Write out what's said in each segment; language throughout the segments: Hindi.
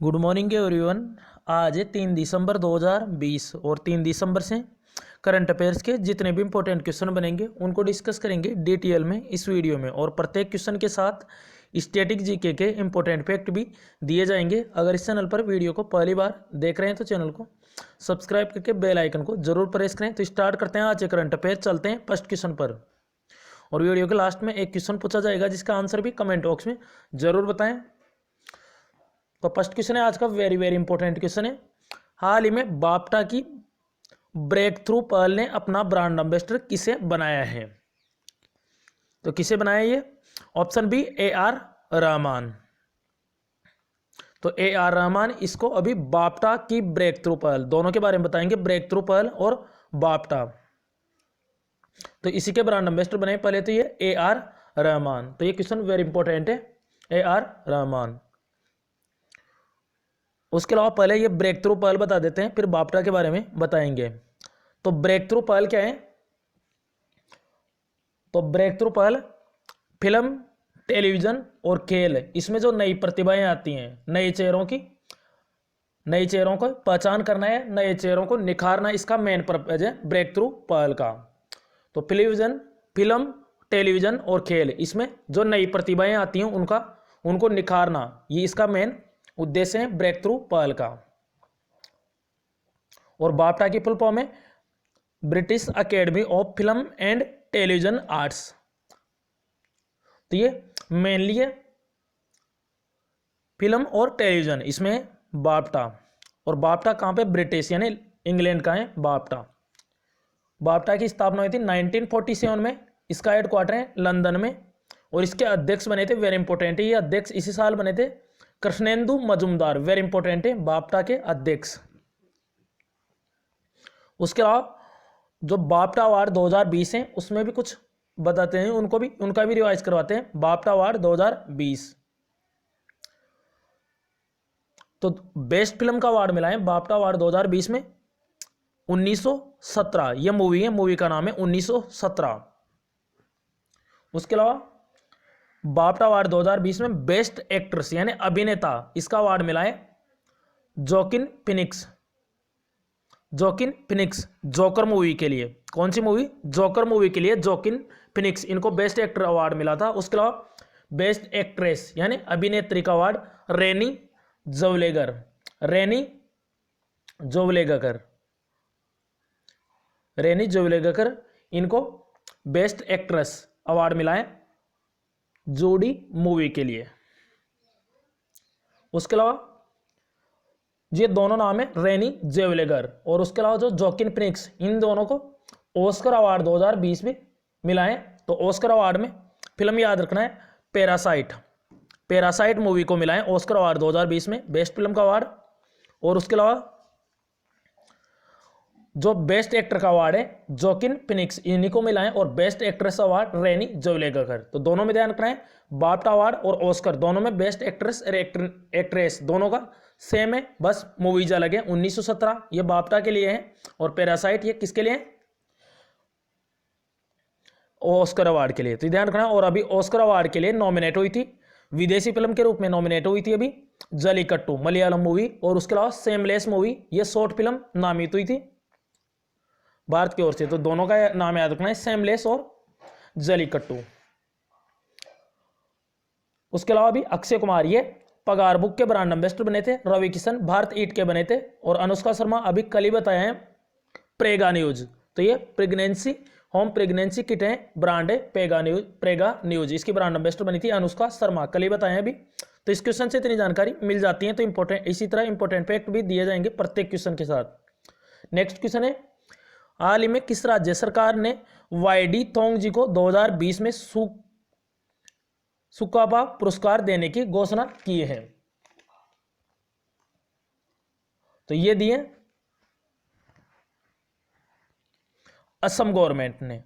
Good morning everyone. आज है 3 दिसंबर 2020 और 3 दिसंबर से करंट अफेयर्स के जितने भी इंपॉर्टेंट क्वेश्चन बनेंगे उनको डिस्कस करेंगे डिटेल में इस वीडियो में। और प्रत्येक क्वेश्चन के साथ स्टैटिक जीके के इंपॉर्टेंट फैक्ट भी दिए जाएंगे। अगर इस चैनल पर वीडियो को पहली बार देख रहे हैं तो चैनल को सब्सक्राइब करके बेल आइकन को जरूर प्रेस करें। तो स्टार्ट करते हैं आज के करंट अफेयर। चलते हैं फर्स्ट क्वेश्चन पर और वीडियो के लास्ट में एक क्वेश्चन पूछा जाएगा जिसका आंसर भी कमेंट बॉक्स में जरूर बताएं। तो फर्स्ट क्वेश्चन है आज का, वेरी वेरी इंपॉर्टेंट क्वेश्चन है। हाल ही में बाप्टा की ब्रेक थ्रू पर्ल ने अपना ब्रांड एम्बेसडर किसे बनाया है? तो किसे बनाया ये? Option B AR Rahman. तो AR रहमान इसको अभी बाप्टा की ब्रेक थ्रू पर्ल, दोनों के बारे में बताएंगे, ब्रेक थ्रू पर्ल और बाप्टा। तो इसी के ब्रांड एम्बेसडर बने पहले तो ये AR रहमान। तो ये क्वेश्चन वेरी इंपॉर्टेंट है, AR रहमान। उसके अलावा पहले ये ब्रेक थ्रू पर्ल बता देते हैं, फिर बाप्टा के बारे में बताएंगे। तो ब्रेक थ्रू पर्ल क्या है? तो breakthrough pearl film, television और खेल, इसमें जो नई प्रतिभाएं आती हैं, नए चेहरों को पहचान करना है, नए चेहरों को निखारना, इसका मेन पर्पज है ब्रेक थ्रू पर्ल का। तो फिल्म, टेलीविजन और खेल, इसमें जो नई प्रतिभाएं आती हैं उनको निखारना, ये इसका मेन उद्देश्य है ब्रेक थ्रू पर्ल का। और बाप्टा की फुल फॉर्म है British academy of film and television arts. तो ये मेनली है फिल्म और टेलीविजन, इसमें बाप्टा। और बाप्टा कहाँ पे? ब्रिटिश यानी इंग्लैंड का है बाप्टा। बाप्टा की स्थापना हुई थी 1947 में। इसका हेडक्वार्टर है लंदन में और इसके अध्यक्ष बने थे, वेरी इंपॉर्टेंट है, ये अध्यक्ष इसी साल बने थे कृष्णेंदु मजूमदार, वेरी इंपॉर्टेंट है, बाप्टा के अध्यक्ष। उसके अलावा जो बाप्टा अवार्ड 2020 है उसमें भी कुछ बताते हैं, उनका भी रिवाइज करवाते हैं। बाप्टा अवार्ड 2020, तो बेस्ट फिल्म का अवार्ड मिला है बाप्टा अवार्ड 2020 में 1917। यह मूवी है, मूवी का नाम है 1917। उसके अलावा बाप्टा अवार्ड 2020 में बेस्ट एक्ट्रेस यानी अभिनेता, इसका अवार्ड मिला है जोकिन फिनिक्स जोकर मूवी के लिए। कौन सी मूवी? जोकर मूवी के लिए जोकिन फिनिक्स, इनको बेस्ट एक्टर अवार्ड मिला था। उसके अलावा बेस्ट एक्ट्रेस यानी अभिनेत्री का अवार्ड रेनी जोवलेगर, इनको बेस्ट एक्ट्रेस अवार्ड मिला है जूडी मूवी के लिए। उसके अलावा ये दोनों नाम है रेनी जेवलेगर और उसके अलावा जो जोकिन फिनिक्स, इन दोनों को ऑस्कर अवार्ड 2020 में मिला है। तो ऑस्कर अवार्ड में फिल्म याद रखना है पैरासाइट मूवी को मिला है ऑस्कर अवार्ड 2020 में बेस्ट फिल्म का अवार्ड। और उसके अलावा जो बेस्ट एक्टर का अवार्ड है जोकिन फिनिक्स, इन्हीं को मिला है, और बेस्ट एक्ट्रेस अवार्ड रेनी जेवलेगर। तो दोनों में ध्यान रखना है, बाप्टा अवार्ड और ऑस्कर दोनों में बेस्ट एक्ट्रेस और एक्ट्रेस दोनों का सेम है, बस मूवीज अलग है। 1917 ये बाप्टा के लिए है और पैरासाइट ये किसके लिए है? ऑस्कर अवार्ड के लिए। तो ध्यान रखना। और अभी ऑस्कर अवार्ड के लिए नॉमिनेट हुई थी, विदेशी फिल्म के रूप में नॉमिनेट हुई थी अभी जलीकट्टू मलयालम मूवी। और उसके अलावा सेमलेस मूवी, ये शॉर्ट फिल्म नामित हुई थी भारत की ओर से। तो दोनों का नाम याद रखना है, सेमलेस और जलीकट्टू। उसके अलावा भी अक्षय कुमार ये पगार बुक के ब्रांड एम्बेसडर बने थे, रवि किशन भारत ईट के बने थे, और अनुष्का शर्मा अभी कल ही बताया है प्रेगा न्यूज। तो ये होम प्रेगनेंसी किट है, ब्रांड है प्रेगा न्यूज, इसकी ब्रांड एम्बेसडर बनी थी अनुष्का शर्मा, कल ही बताया अभी। तो इस क्वेश्चन से इतनी जानकारी मिल जाती है। तो इसी तरह इंपॉर्टेंट फैक्ट भी दिए जाएंगे प्रत्येक क्वेश्चन के साथ। नेक्स्ट क्वेश्चन है, हाल ही में किस राज्य सरकार ने वाईडी थोंग जी को 2020 में सुकापा पुरस्कार देने की घोषणा की है? तो ये दिए असम गवर्नमेंट ने।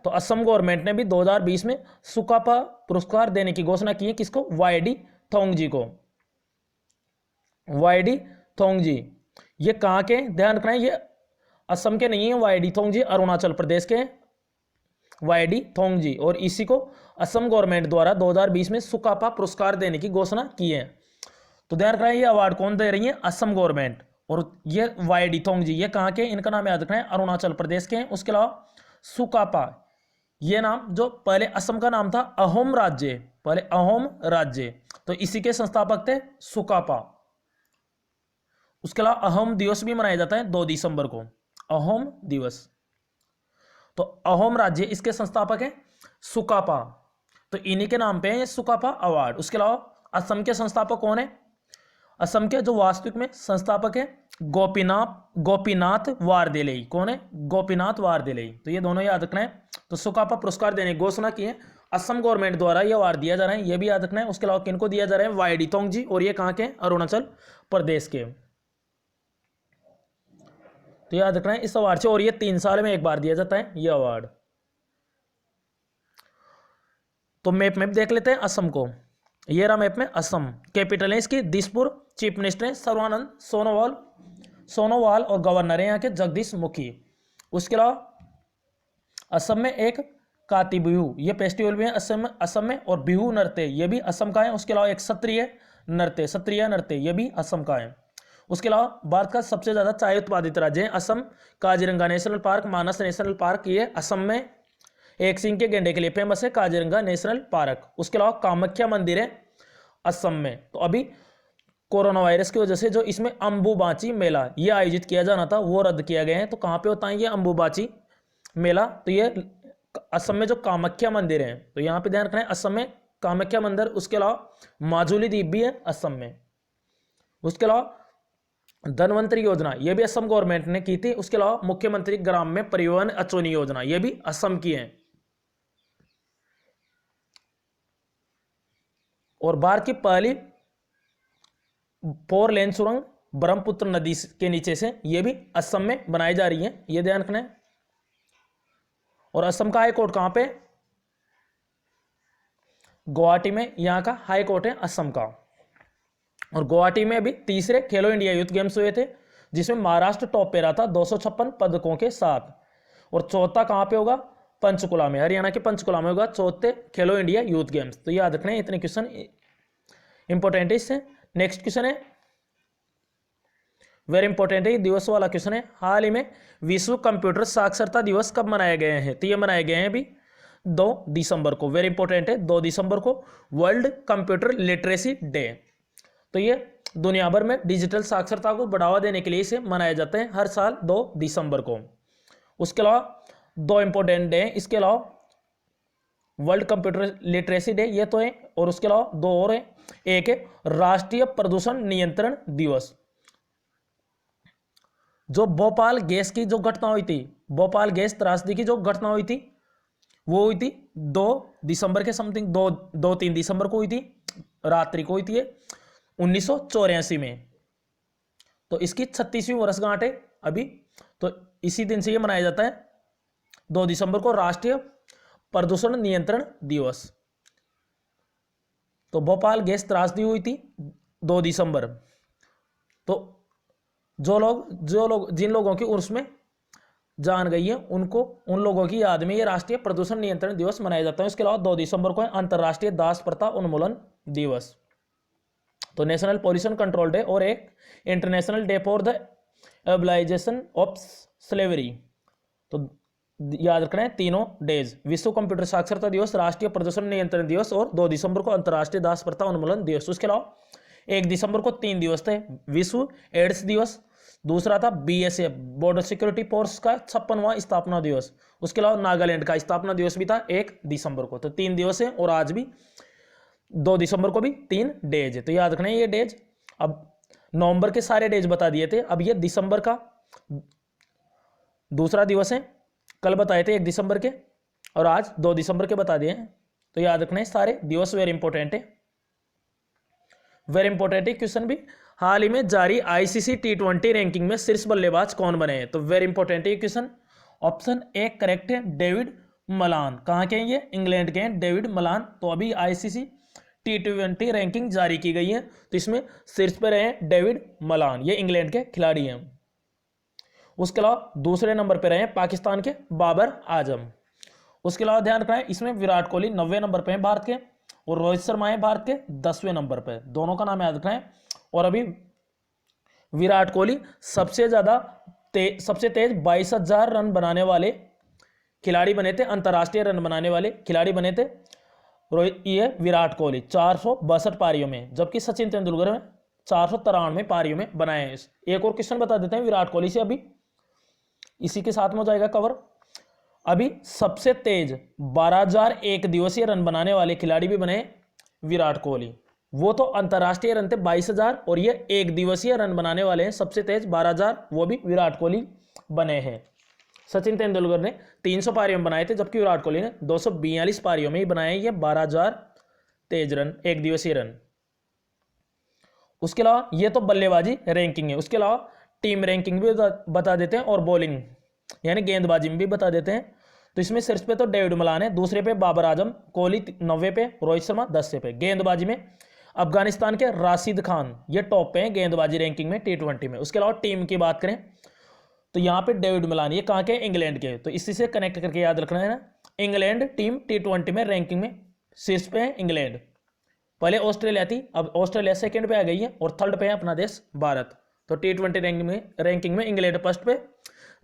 तो असम गवर्नमेंट ने भी 2020 में सुकापा पुरस्कार देने की घोषणा की है। किसको? वाईडी थोंग जी को। वाईडी थोंग जी ये कहां के? ध्यान रखना है, ये असम के नहीं है वाईडी थोंग जी, अरुणाचल प्रदेश के वाईडी थोंग जी, और इसी को असम गवर्नमेंट द्वारा 2020 में सुकापा पुरस्कार देने की घोषणा की है। तो ध्यान रखना है ये अवार्ड कौन दे रही है, असम गवर्नमेंट। और ये वाई डिथोंग जी, ये कहाँ के, इनका नाम याद रखना है, अरुणाचल प्रदेश के हैं। उसके अलावा सुकापा, ये नाम जो पहले असम का नाम था अहोम राज्य, पहले अहोम राज्य, तो इसी के संस्थापक थे सुकापा। उसके अलावा अहोम दिवस भी मनाया जाता है 2 दिसंबर को, अहोम दिवस। तो अहोम राज्य, इसके संस्थापक है सुकापा, तो इन्हीं के नाम पे है ये सुकापा अवार्ड। उसके अलावा असम के संस्थापक कौन है, असम के जो वास्तविक में संस्थापक है गोपीनाथ वारदेलई। कौन है, गोपीनाथ वारदेलई। तो ये दोनों याद रखना है। तो सुकापा पुरस्कार देने की घोषणा की है असम गवर्नमेंट द्वारा, ये अवार्ड दिया जा रहा है, ये भी याद रखना है। उसके अलावा किनको दिया जा रहा है, वाई डिथोंग जी, और ये कहाँ के, अरुणाचल प्रदेश के। तो याद रखना है इस अवार्ड से, और ये 3 साल में एक बार दिया जाता है ये अवार्ड। तो मैप में देख लेते हैं असम को। ये रहा मैप में असम। कैपिटल है इसकी दिसपुर, चीफ मिनिस्टर है सर्बानंद सोनोवाल और गवर्नर है यहाँ के जगदीश मुखी। उसके अलावा असम में एक काती बिहू, ये फेस्टिवल भी है असम में, और बिहू नृत्य ये भी असम का है। उसके अलावा एक क्षत्रिय नृत्य ये भी असम का है। उसके अलावा भारत का सबसे ज्यादा चाय उत्पादित राज्य है असम। काजीरंगा नेशनल पार्क, मानस नेशनल पार्क, ये असम में एक सिंह के गेंडे के लिए फेमस है, काजीरंगा नेशनल पार्क। उसके अलावा कामाख्या मंदिर है असम में। तो अभी कोरोना वायरस की वजह से जो इसमें अंबुबाची मेला ये आयोजित किया जाना था वो रद्द किया गया है। तो कहाँ पे होता है ये अंबुबाची मेला, तो ये असम में जो कामाख्या मंदिर है, तो यहाँ पे ध्यान रखना है असम में कामाख्या मंदिर। उसके अलावा माजुली द्वीप भी है असम में। उसके अलावा धनवंतरी योजना ये भी असम गवर्नमेंट ने की थी। उसके अलावा मुख्यमंत्री ग्राम में परिवहन अचोनी योजना ये भी असम की है। और भारत की पहली 4 लेन सुरंग ब्रह्मपुत्र नदी के नीचे से ये भी असम में बनाई जा रही है, ये ध्यान रखना है। और असम का हाई कोर्ट कहां पे, गुवाहाटी में, यहां का हाई कोर्ट है असम का। और गुवाहाटी में अभी तीसरे खेलो इंडिया यूथ गेम्स हुए थे, जिसमें महाराष्ट्र टॉप पे रहा था 256 पदकों के साथ। और चौथा कहां पे होगा, पंचकुला में, हरियाणा के पंचकुला में होगा चौथे खेलो इंडिया यूथ गेम्स। तो याद रखना है, इतने क्वेश्चन इंपॉर्टेंट है इससे। नेक्स्ट क्वेश्चन है वेरी इंपॉर्टेंट है, दिवस वाला क्वेश्चन है। हाल ही में विश्व कंप्यूटर साक्षरता दिवस कब मनाए गए हैं, तो ये मनाए गए हैं अभी 2 दिसंबर को। वेरी इंपॉर्टेंट है, 2 दिसंबर को वर्ल्ड कंप्यूटर लिटरेसी डे। तो ये दुनिया भर में डिजिटल साक्षरता को बढ़ावा देने के लिए इसे मनाया जाता है हर साल 2 दिसंबर को। उसके अलावा 2 इंपॉर्टेंट डे, इसके अलावा वर्ल्ड कंप्यूटर लिटरेसी डे ये तो है, और उसके अलावा 2 और है। एक है राष्ट्रीय प्रदूषण नियंत्रण दिवस। जो भोपाल गैस की जो घटना हुई थी, भोपाल गैस त्रासदी की जो घटना हुई थी, वो हुई थी 2 दिसंबर के समथिंग, 2-3 दिसंबर को हुई थी, रात्रि को हुई थी 1984 में। तो इसकी 36वीं वर्षगांठ है अभी। तो इसी दिन से ये मनाया जाता है 2 दिसंबर को राष्ट्रीय प्रदूषण नियंत्रण दिवस। तो भोपाल गैस त्रासदी हुई थी 2 दिसंबर। तो जिन लोगों की उसमें जान गई है उन लोगों की याद में ये राष्ट्रीय प्रदूषण नियंत्रण दिवस मनाया जाता है। इसके अलावा 2 दिसंबर को है अंतर्राष्ट्रीय दास प्रथा उन्मूलन दिवस। तो नेशनल पॉल्यूशन कंट्रोल डे और एक international day for the abolition of slavery. तो याद रखना है तीनों डेज, विश्व कंप्यूटर साक्षरता दिवस, राष्ट्रीय प्रदूषण नियंत्रण दिवस और 2 दिसंबर को अंतर्राष्ट्रीय दास प्रथा उन्मूलन दिवस। उसके अलावा 1 दिसंबर को 3 दिवस थे, विश्व एड्स दिवस, दूसरा था BSF बॉर्डर सिक्योरिटी फोर्स का 56वां स्थापना दिवस। उसके अलावा नागालैंड का स्थापना दिवस भी था 1 दिसंबर को। तो 3 दिवस है, और आज भी 2 दिसंबर को भी 3 डेज है। तो याद रखना है ये डेज। अब नवंबर के सारे डेज बता दिए थे, अब ये दिसंबर का दूसरा दिवस है, कल बताए थे 1 दिसंबर के, और आज 2 दिसंबर के बता दिए हैं। तो याद रखना है सारे दिवस वेरी इंपॉर्टेंट है, वेरी इंपॉर्टेंट है क्वेश्चन भी। हाल ही में जारी ICC T20 रैंकिंग में शीर्ष बल्लेबाज कौन बने हैं, तो वेरी इंपॉर्टेंट है क्वेश्चन। ऑप्शन ए करेक्ट है, डेविड मलान। कहाँ के हैं ये, इंग्लैंड के हैं डेविड मलान। तो अभी ICC T20 रैंकिंग जारी की गई है, तो इसमें शीर्ष पर रहे डेविड मलान, ये इंग्लैंड के खिलाड़ी हैं। उसके अलावा दूसरे नंबर पर रहे पाकिस्तान के बाबर आजम। उसके अलावा ध्यान रखना है इसमें विराट कोहली 90वें नंबर पे हैं भारत के, और रोहित शर्मा है भारत के 10वें नंबर पे। दोनों का नाम याद रखना है। और अभी विराट कोहली सबसे तेज 22,000 रन बनाने वाले खिलाड़ी बने थे, अंतर्राष्ट्रीय रन बनाने वाले खिलाड़ी बने थे रोहित, ये विराट कोहली 462 पारियों में, जबकि सचिन तेंदुलकर ने 493 पारियों में बनाए हैं। एक और क्वेश्चन बता देते हैं विराट कोहली से, अभी इसी के साथ में हो जाएगा कवर। अभी सबसे तेज 12,000 एक दिवसीय रन बनाने वाले खिलाड़ी भी बने विराट कोहली। वो तो अंतर्राष्ट्रीय रन थे 22,000 और ये एक दिवसीय रन बनाने वाले हैं सबसे तेज 12,000, वो भी विराट कोहली बने हैं। सचिन तेंदुलकर ने 300 पारियों में बनाए थे, जबकि विराट कोहली ने 242 पारियों में ही बनाए ये 12,000 तेज रन, एक दिवसीय रन। उसके अलावा ये तो बल्लेबाजी रैंकिंग है, उसके अलावा टीम रैंकिंग भी बता देते हैं और बॉलिंग यानी गेंदबाजी में भी बता देते हैं। तो इसमें शीर्ष पे तो डेविड मलान है, दूसरे पे बाबर आजम, कोहली 90 पे, रोहित शर्मा 10 पे। गेंदबाजी में अफगानिस्तान के राशिद खान ये टॉप पे हैं गेंदबाजी रैंकिंग में T20 में। उसके अलावा टीम की बात करें तो यहाँ पे डेविड मलान, ये कहाँ के, इंग्लैंड के, तो इसी से कनेक्ट करके याद रखना है ना। इंग्लैंड टीम T20 में रैंकिंग में शीर्ष पे है इंग्लैंड, पहले ऑस्ट्रेलिया थी, अब ऑस्ट्रेलिया सेकंड पे आ गई है और थर्ड पे है अपना देश भारत। तो T20 रैंकिंग में इंग्लैंड फर्स्ट पे,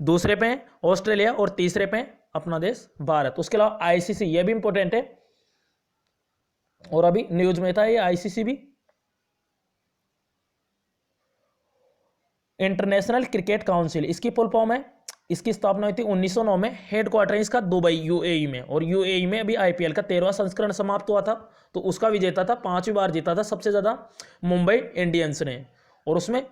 दूसरे पे है ऑस्ट्रेलिया और तीसरे पे अपना देश भारत। उसके अलावा आईसीसी, ये भी इंपॉर्टेंट है और अभी न्यूज में था ये आईसीसी भी, इंटरनेशनल क्रिकेट काउंसिल, इसकी फुल फॉर्म है। इसकी स्थापना हुई थी 1909 में, हेडक्वार्टर इसका दुबई यूएई में, और यूएई में अभी आईपीएल का 13वां संस्करण समाप्त हुआ था, तो उसका विजेता था, 5वीं बार जीता था सबसे ज्यादा मुंबई इंडियंस ने, और उसमें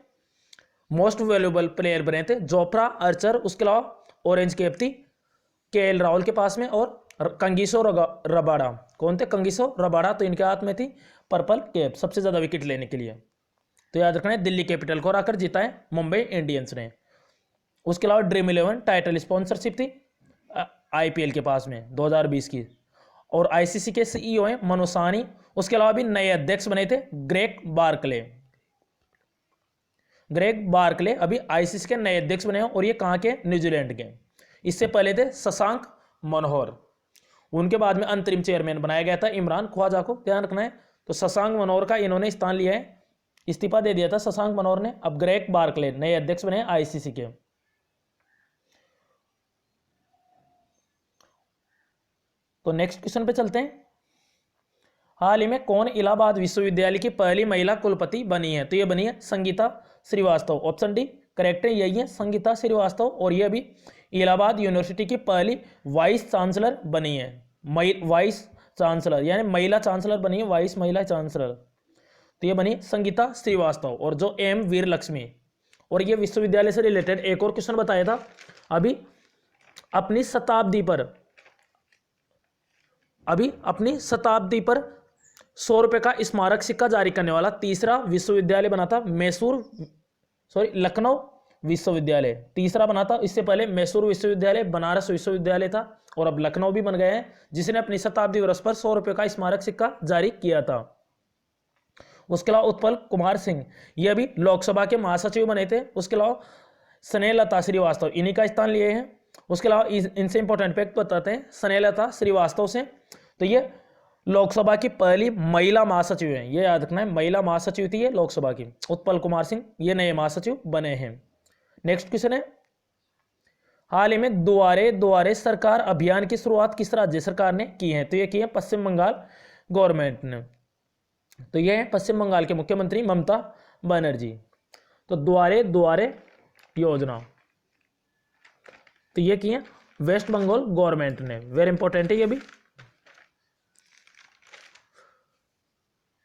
मोस्ट वैल्यूएबल प्लेयर बने थे जोफ्रा आर्चर। उसके अलावा ऑरेंज कैप थी केएल राहुल के पास में, और कंगीसो रबाड़ा, कौन थे, कंगीसो रबाड़ा, तो इनके हाथ में थी पर्पल कैप सबसे ज्यादा विकेट लेने के लिए। तो याद रखना है दिल्ली कैपिटल को हराकर जीता है मुंबई इंडियंस ने। उसके अलावा ड्रीम 11 टाइटल स्पॉन्सरशिप थी आईपीएल के पास में 2020 की, और आईसीसी के सीईओ हैं मनु साहनी। उसके अलावा भी नए अध्यक्ष बने थे ग्रेग बार्कले अभी आईसीसी के नए अध्यक्ष बने हैं, और ये कहाँ के, न्यूजीलैंड के। इससे पहले थे शशांक मनोहर, उनके बाद में अंतरिम चेयरमैन बनाया गया था इमरान ख्वाजा को, ध्यान रखना है। तो शशांक मनोहर का इन्होंने स्थान लिया है, इस्तीफा दे दिया था शशांक मनोहर ने, अब ग्रेग बार्कले नए अध्यक्ष बने आईसीसी के। तो नेक्स्ट क्वेश्चन पे चलते हैं। हाल ही में कौन इलाहाबाद विश्वविद्यालय की पहली महिला कुलपति बनी है, तो ये बनी है Sangeeta Srivastava, option D correct है, यही है संगीता श्रीवास्तव, और ये भी इलाहाबाद यूनिवर्सिटी की पहली वाइस चांसलर बनी है, वाइस चांसलर यानी महिला चांसलर बनी है, वाइस महिला चांसलर, तो ये बनी संगीता श्रीवास्तव। और जो एम वीर लक्ष्मी, और ये विश्वविद्यालय से रिलेटेड एक और क्वेश्चन बताया था, अभी अपनी शताब्दी पर 100 रुपए का स्मारक सिक्का जारी करने वाला तीसरा विश्वविद्यालय बना था लखनऊ विश्वविद्यालय तीसरा बना था। इससे पहले मैसूर विश्वविद्यालय, बनारस विश्वविद्यालय था, और अब लखनऊ भी बन गए हैं, जिसने अपनी शताब्दी वर्ष पर 100 रुपए का स्मारक सिक्का जारी किया था। उसके अलावा उत्पल कुमार सिंह, ये भी लोकसभा के महासचिव बने थे। उसके अलावा स्नेहलता श्रीवास्तव, इन्हीं का स्थान लिए हैं। उसके अलावा इनसे इंपॉर्टेंट फैक्ट बताते हैं स्नेहलता श्रीवास्तव से, तो ये लोकसभा की पहली महिला महासचिव हैं, ये याद रखना है, महिला महासचिव थी ये लोकसभा की। उत्पल कुमार सिंह ये नए महासचिव बने हैं। नेक्स्ट क्वेश्चन है, हाल ही में दुआरे सरकार अभियान की शुरुआत किस राज्य सरकार ने की है, तो ये की है पश्चिम बंगाल गवर्नमेंट ने, तो ये है पश्चिम बंगाल के मुख्यमंत्री ममता बनर्जी। तो दुआरे योजना, तो ये की है वेस्ट बंगाल गवर्नमेंट ने, वेरी इंपॉर्टेंट है ये भी।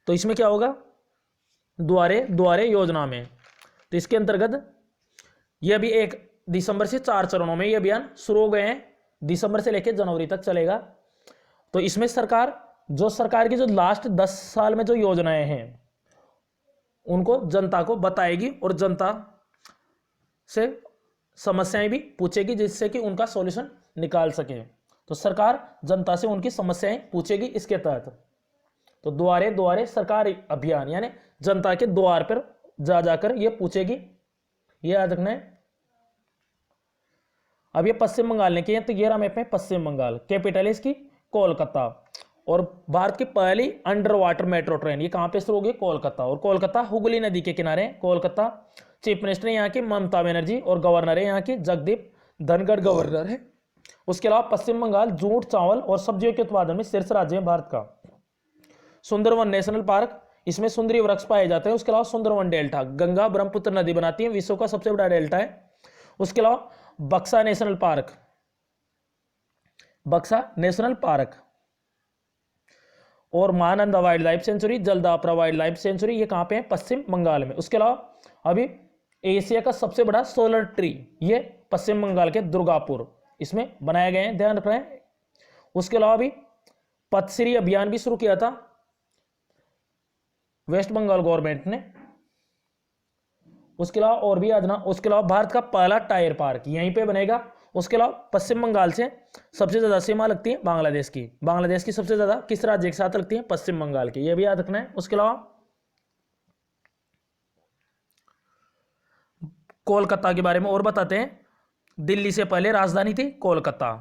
तो इसमें क्या होगा, दुआरे योजना में, तो इसके अंतर्गत यह भी 1 दिसंबर से 4 चरणों में ये अभियान शुरू हो गए हैं, दिसंबर से लेकर जनवरी तक चलेगा। तो इसमें सरकार की जो लास्ट 10 साल में जो योजनाएं हैं उनको जनता को बताएगी, और जनता से समस्याएं भी पूछेगी, जिससे कि उनका सॉल्यूशन निकाल सके। तो सरकार जनता से उनकी समस्याएं पूछेगी इसके तहत। तो दुआरे सरकार अभियान यानी जनता के द्वार पर जाकर ये पूछेगी, ये याद रखना है। अब ये पश्चिम बंगाल ने किए, तो ये रहा मैप में पश्चिम बंगाल, कैपिटल है इसकी कोलकाता, और भारत की पहली अंडर वाटर मेट्रो ट्रेन ये कहाँ पे शुरू होगी? कोलकाता। और कोलकाता हुगली नदी के किनारे। कोलकाता चीफ मिनिस्टर यहाँ की ममता बनर्जी और गवर्नर है यहाँ की जगदीप धनखड़ गवर्नर है। उसके अलावा पश्चिम बंगाल जूट, चावल और सब्जियों के उत्पादन में शीर्ष राज्य है भारत का। सुंदरवन नेशनल पार्क, इसमें सुंदरी वृक्ष पाए जाते हैं। उसके अलावा सुंदरवन डेल्टा, गंगा ब्रह्मपुत्र नदी बनाती है, विश्व का सबसे बड़ा डेल्टा है। उसके अलावा बक्सा नेशनल पार्क, बक्सा नेशनल पार्क और Mahananda wild life sanctuary, Jaldapara wild life sanctuary, ये कहाँ पे है? पश्चिम बंगाल में। उसके अलावा अभी एशिया का सबसे बड़ा सोलर ट्री ये पश्चिम बंगाल के दुर्गापुर इसमें बनाए गए हैं, ध्यान रखना है। उसके अलावा अभी पथश्री अभियान भी शुरू किया था वेस्ट बंगाल गवर्नमेंट ने। उसके अलावा और भी याद ना, उसके अलावा भारत का पहला टायर पार्क यहीं पे बनेगा। उसके अलावा पश्चिम बंगाल से सबसे ज्यादा सीमा लगती है बांग्लादेश की। बांग्लादेश की सबसे ज्यादा किस राज्य के साथ लगती है? पश्चिम बंगाल की, यह भी याद रखना है। उसके अलावा कोलकाता के बारे में और बताते हैं। दिल्ली से पहले राजधानी थी कोलकाता।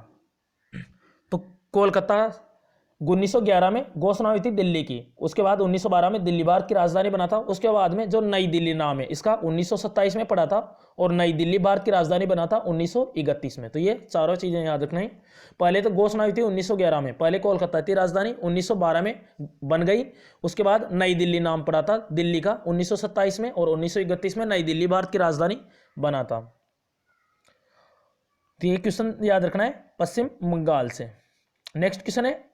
तो कोलकाता 1911 में घोषणा हुई थी दिल्ली की। उसके बाद 1912 में दिल्ली भारत की राजधानी बना था। उसके बाद में जो नई दिल्ली नाम है इसका 1927 में पड़ा था और नई दिल्ली भारत की राजधानी बना था 1931 में। तो ये चारों चीजें याद रखना है। पहले तो घोषणा हुई थी 1911 में, पहले कोलकाता थी राजधानी, 1912 में बन गई। उसके बाद नई दिल्ली नाम पड़ा था दिल्ली का 1927 में और 1931 में नई दिल्ली भारत की राजधानी बना था। तो ये क्वेश्चन याद रखना है पश्चिम बंगाल से। नेक्स्ट क्वेश्चन है,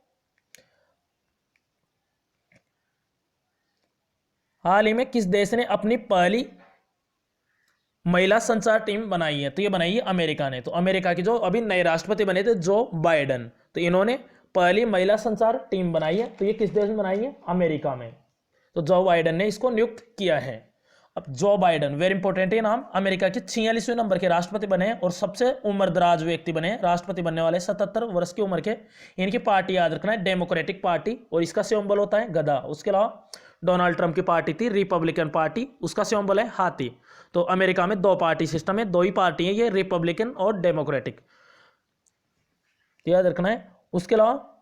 हाल ही में किस देश ने अपनी पहली महिला संचार टीम बनाई है? तो ये बनाई है अमेरिका ने। तो अमेरिका के जो अभी नए राष्ट्रपति बने थे जो बाइडन, तो इन्होंने पहली महिला संचार टीम बनाई है। तो ये किस देश में बनाई है? अमेरिका में। तो जो बाइडन ने इसको नियुक्त किया है। अब जो बाइडन वेरी इंपॉर्टेंट है नाम, अमेरिका के 46वें नंबर के राष्ट्रपति बने हैं और सबसे उम्रदराज व्यक्ति बने हैं, राष्ट्रपति बनने वाले 77 वर्ष की उम्र के। इनकी पार्टी याद रखना है डेमोक्रेटिक पार्टी और इसका सिंबल होता है गधा। उसके अलावा डोनाल्ड ट्रंप की पार्टी थी रिपब्लिकन पार्टी, उसका सिंबल है हाथी। तो अमेरिका में दो पार्टी सिस्टम है, दो ही पार्टी है ये, रिपब्लिकन और डेमोक्रेटिक, याद रखना है। उसके अलावा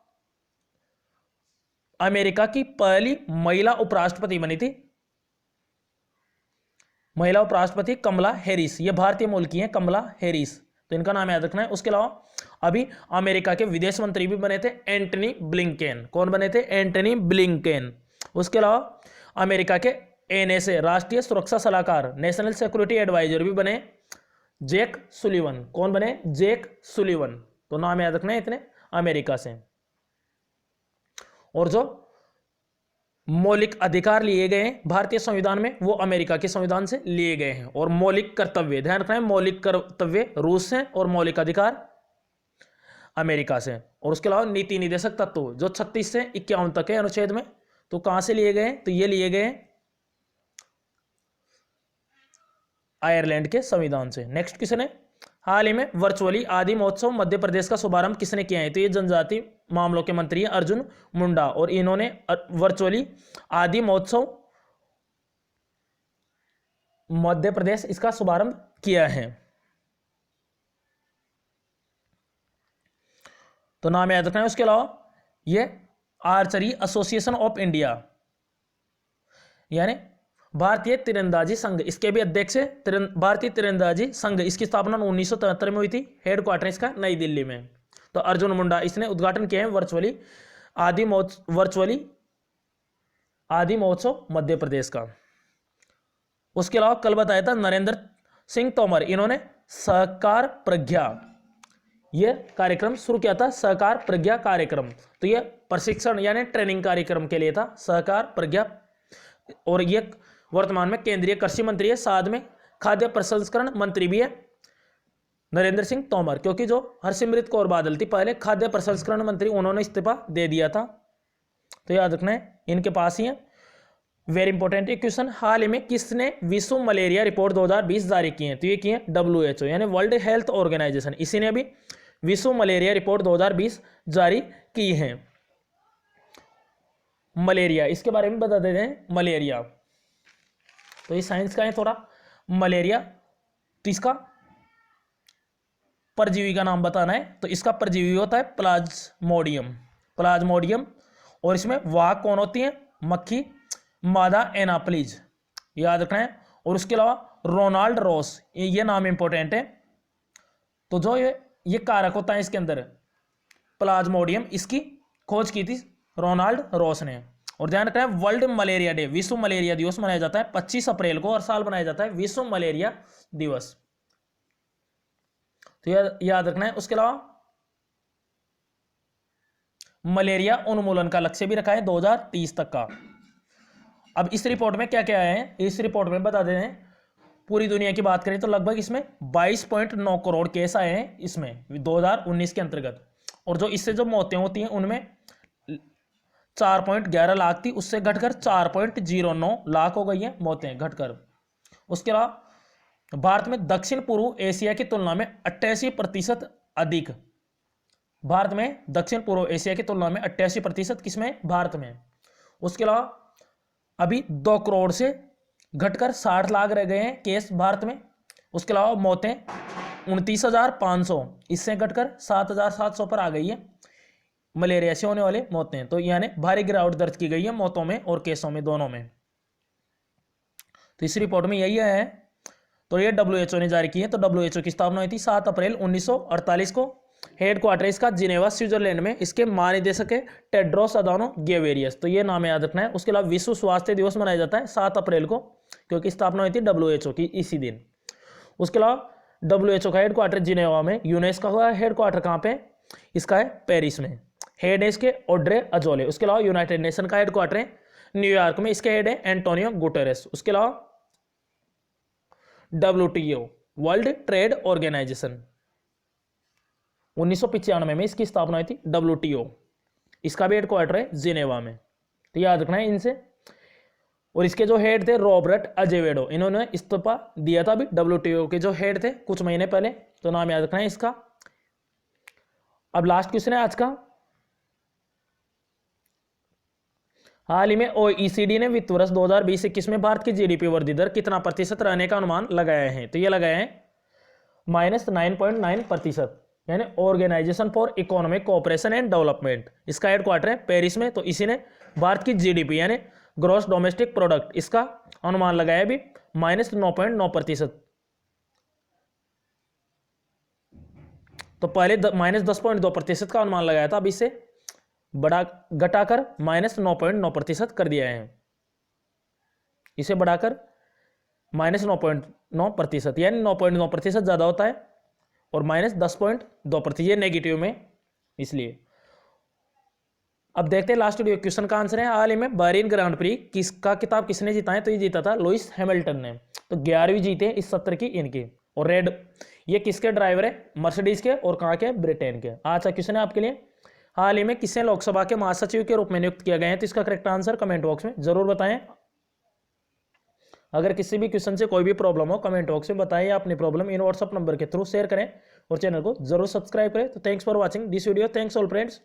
अमेरिका की पहली महिला उपराष्ट्रपति बनी थी, महिला उपराष्ट्रपति कमला हैरिस, ये भारतीय मूल की हैं कमला हैरिस, तो इनका नाम याद रखना है। उसके अलावा अभी अमेरिका के विदेश मंत्री भी बने थे एंटनी ब्लिंकेन। कौन बने थे? Antony Blinken. उसके अलावा अमेरिका के एनएसए राष्ट्रीय सुरक्षा सलाहकार, नेशनल सिक्योरिटी एडवाइजर भी बने जेक सुलिवन। कौन बने? Jake Sullivan. तो नाम याद रखना है इतने अमेरिका से। और जो मौलिक अधिकार लिए गए हैं भारतीय संविधान में वो अमेरिका के संविधान से लिए गए हैं। और मौलिक कर्तव्य, ध्यान रखना है, मौलिक कर्तव्य रूस से और मौलिक अधिकार अमेरिका से। और उसके अलावा नीति निर्देशक तत्व जो 36 से 51 तक है अनुच्छेद में, तो कहां से लिए गए? तो ये लिए गए आयरलैंड के संविधान से। नेक्स्ट क्वेश्चन है, हाल ही में वर्चुअली आदि महोत्सव मध्य प्रदेश का शुभारंभ किसने किया है? तो ये जनजाति मामलों के मंत्री अर्जुन मुंडा, और इन्होंने वर्चुअली आदि महोत्सव मध्य प्रदेश इसका शुभारंभ किया है। तो नाम याद रखना है। उसके अलावा ये आर्चरी एसोसिएशन ऑफ इंडिया यानी भारतीय तीरंदाजी संघ, इसके भी अध्यक्ष है भारतीय तीरंदाजी संघ, इसकी स्थापना 1973 में हुई थी। हेडक्वार्टर इसका नई दिल्ली में। तो अर्जुन मुंडा इसने उद्घाटन किया है वर्चुअली आदि महोत्सव मध्य प्रदेश का। उसके अलावा कल बताया था नरेंद्र सिंह तोमर, इन्होंने सहकार प्रज्ञा ये कार्यक्रम शुरू किया था, सहकार प्रज्ञा कार्यक्रम। तो ये प्रशिक्षण यानी ट्रेनिंग कार्यक्रम के लिए था सहकार प्रज्ञा। और ये वर्तमान में केंद्रीय कृषि मंत्री है, साथ में खाद्य प्रसंस्करण मंत्री भी है नरेंद्र सिंह तोमर, क्योंकि जो हरसिमरत कौर बादल थी पहले खाद्य प्रसंस्करण मंत्री, उन्होंने इस्तीफा दे दिया था। तो याद रखना है इनके पास ही है। वेरी इंपॉर्टेंट क्वेश्चन, हाल ही में किसने विश्व मलेरिया रिपोर्ट 2020 जारी की है? तो ये की है WHO यानी वर्ल्ड हेल्थ ऑर्गेनाइजेशन, इसी ने भी विश्व मलेरिया रिपोर्ट 2020 जारी की है। मलेरिया, इसके बारे में बता देते हैं। मलेरिया तो ये साइंस का है थोड़ा। मलेरिया तो इसका परजीवी का नाम बताना है, तो इसका परजीवी होता है प्लाज्मोडियम। और इसमें वाहक कौन होती है? मक्खी, मादा एनाप्लीज, याद रखना है। और उसके अलावा रोनाल्ड रॉस, ये नाम इंपॉर्टेंट है। तो जो ये कारक होता है इसके अंदर प्लाज्मोडियम, इसकी खोज की थी रोनाल्ड रॉस ने। और ध्यान रखना है वर्ल्ड मलेरिया डे, विश्व मलेरिया दिवस मनाया जाता है 25 अप्रैल को, हर साल मनाया जाता है विश्व मलेरिया दिवस, तो याद रखना है। उसके अलावा मलेरिया उन्मूलन का लक्ष्य भी रखा है 2030 तक का। अब इस रिपोर्ट में क्या क्या आया है, इस रिपोर्ट में बता दें, पूरी दुनिया की बात करें तो लगभग इसमें 22.9 करोड़ केस आए हैं इसमें 2019 के अंतर्गत। और जो इससे जो मौतें होती हैं उनमें 4.11 लाख थी, उससे घटकर 4.09 लाख हो गई है मौतें घटकर। उसके अलावा भारत में दक्षिण पूर्व एशिया की तुलना में 88% अधिक, भारत में दक्षिण पूर्व एशिया की तुलना में 88% किसमें? भारत में। उसके अलावा अभी 2 करोड़ से घटकर 60 लाख रह गए हैं केस भारत में। उसके अलावा मौतें 29,500, इससे घटकर 7,700 पर आ गई है मलेरिया से होने वाले मौतें। तो यानी भारी गिरावट दर्ज की गई है मौतों में और केसों में, दोनों में। तो इस रिपोर्ट में यही है। तो ये WHO ने जारी की है। तो WHO की स्थापना हुई थी 7 अप्रैल 1948 को। हेडक्वार्टर इसका जिनेवा स्विट्जरलैंड में। इसके महानिदेशक है टेड्रोस अदानो गेवेरियस, तो ये नाम याद रखना है। उसके अलावा विश्व स्वास्थ्य दिवस मनाया जाता है 7 अप्रैल को, क्योंकि स्थापना हुई थी WHO की इसी दिन। उसके अलावा WHO का हेडक्वार्टर जिनेवा में। यूनेस्को का हेडक्वार्टर कहाँ पे? इसका है पेरिस में। हेड है इसके ऑड्रे अजोले। उसके अलावा यूनाइटेड नेशन का हेडक्वार्टर है न्यूयॉर्क में, इसके हेड है एंटोनियो गुटेरेस। उसके अलावा WTO वर्ल्ड ट्रेड ऑर्गेनाइजेशन 1995 में इसकी स्थापना हुई थी WTO, इसका भी हेडक्वार्टर है जिनेवा में। तो याद रखना है इनसे। और इसके जो हेड थे रॉबर्ट अजेवेडो, इन्होंने इस्तीफा दिया था अभी WTO के जो हेड थे कुछ महीने पहले, तो नाम याद रखना है इसका। अब लास्ट क्वेश्चन है आज का। हाल ही में OECD ने वित्त वर्ष 2020-21 में भारत की GDP वृद्धि दर कितना प्रतिशत रहने का अनुमान लगाया है? तो ये लगाया है -9.9%, यानी organisation for economic cooperation and development, इसका हेडक्वार्टर है पेरिस में। तो इसी ने भारत की GDP यानी ग्रॉस डोमेस्टिक प्रोडक्ट, इसका अनुमान लगाया भी -9.9%। तो पहले -10.2% का अनुमान लगाया था, अब इसे बढ़ा घटाकर -9.9% कर दिया है। इसे बढ़ाकर -9.9%, यानी 9.9% ज्यादा होता है और -10.2% ये नेगेटिव में, इसलिए। अब देखते हैं लास्ट क्वेश्चन का आंसर है। हाल ही में बहरीन ग्रांड प्री किसका किताब किसने जीता है? तो ये जीता था लुइस हैमिल्टन ने। तो 11वीं जीते इस सत्र की इनकी। और रेड ये किसके ड्राइवर है? मर्सिडीज के, और कहाँ के? ब्रिटेन के। अच्छा क्वेश्चन है आपके लिए, हाल ही में किसे लोकसभा के महासचिव के रूप में नियुक्त किया गया है? तो इसका करेक्ट आंसर कमेंट बॉक्स में जरूर बताएं। अगर किसी भी क्वेश्चन से कोई भी प्रॉब्लम हो कमेंट बॉक्स में बताएं, या अपनी प्रॉब्लम इन व्हाट्सएप नंबर के थ्रू शेयर करें और चैनल को जरूर सब्सक्राइब करें। तो thanks for watching this video. Thanks all friends.